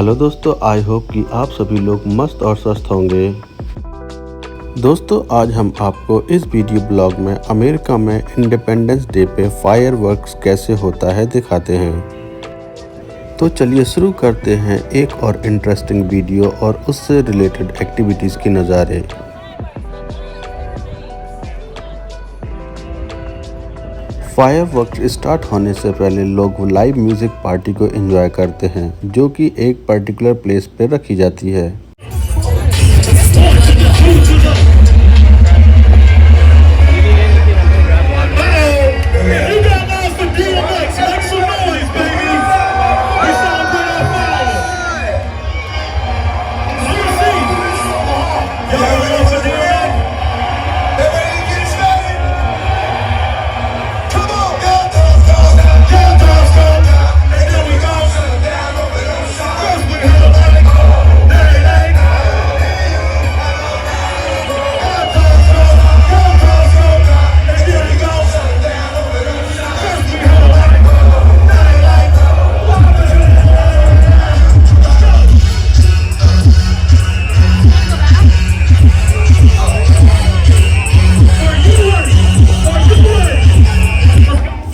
Hello दोस्तों, I hope कि आप सभी लोग मस्त और स्वस्थ होंगे। दोस्तों, आज हम आपको इस वीडियो ब्लॉग में अमेरिका में इंडिपेंडेंस डे पे फायरवर्क्स कैसे होता है दिखाते हैं। तो चलिए शुरू करते हैं एक और इंटरेस्टिंग वीडियो और उससे रिलेटेड एक्टिविटीज़ के नज़ारे। फायरवर्क्स स्टार्ट होने से पहले लोग लाइव म्यूज़िक पार्टी को एंजॉय करते हैं, जो कि एक पर्टिकुलर प्लेस पे रखी जाती है।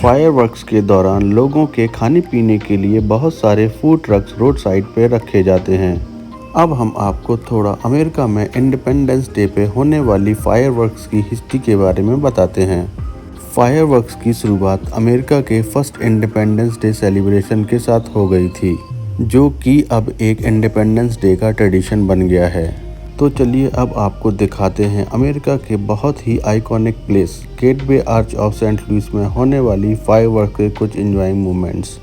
फायरवर्क्स के दौरान लोगों के खाने पीने के लिए बहुत सारे फूड ट्रक्स रोड साइड पे रखे जाते हैं। अब हम आपको थोड़ा अमेरिका में इंडिपेंडेंस डे पे होने वाली फायरवर्क्स की हिस्ट्री के बारे में बताते हैं। फायरवर्क्स की शुरुआत अमेरिका के फर्स्ट इंडिपेंडेंस डे सेलिब्रेशन के साथ हो गई थी, जो कि अब एक इंडिपेंडेंस डे का ट्रेडिशन बन गया है। तो चलिए अब आपको दिखाते हैं अमेरिका के बहुत ही iconic place Gateway Arch of Saint Louis में होने वाली फायरवर्क के कुछ enjoying moments.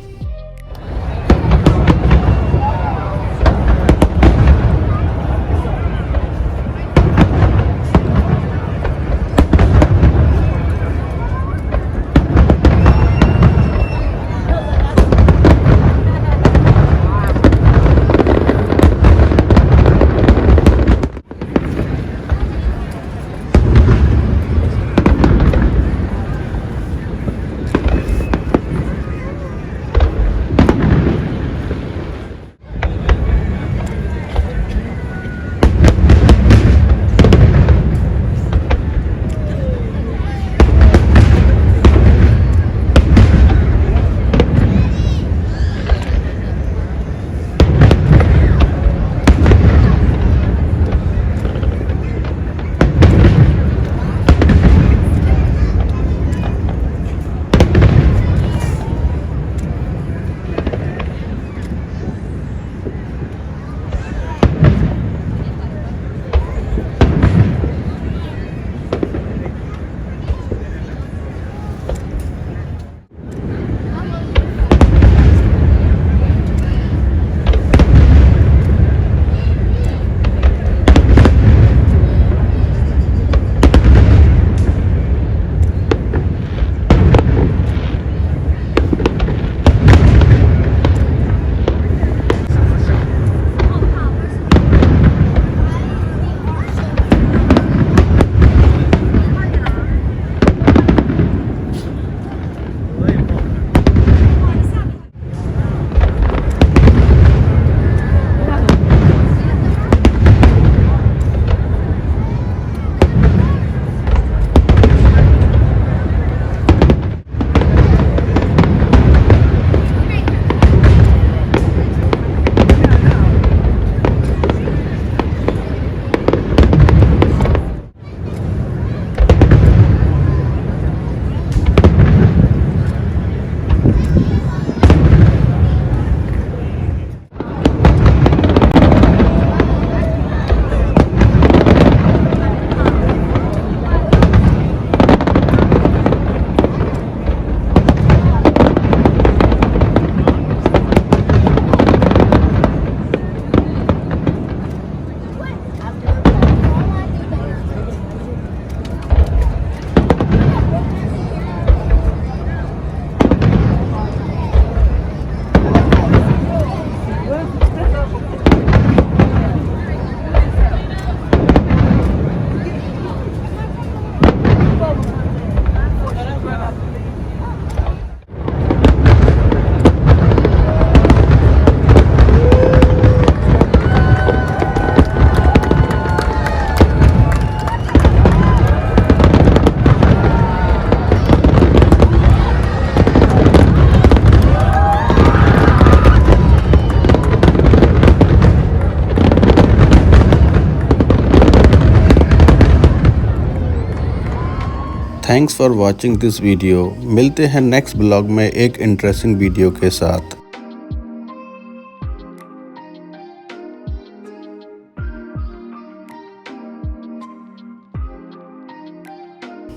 Thanks for watching this video. मिलते हैं नेक्स्ट ब्लॉग में एक इंटरेस्टिंग वीडियो के साथ।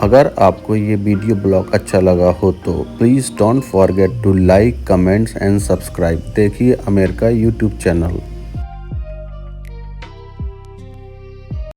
अगर आपको ये वीडियो ब्लॉग अच्छा लगा हो तो please don't forget to like, comments and subscribe. देखिए अमेरिका यूट्यूब चैनल।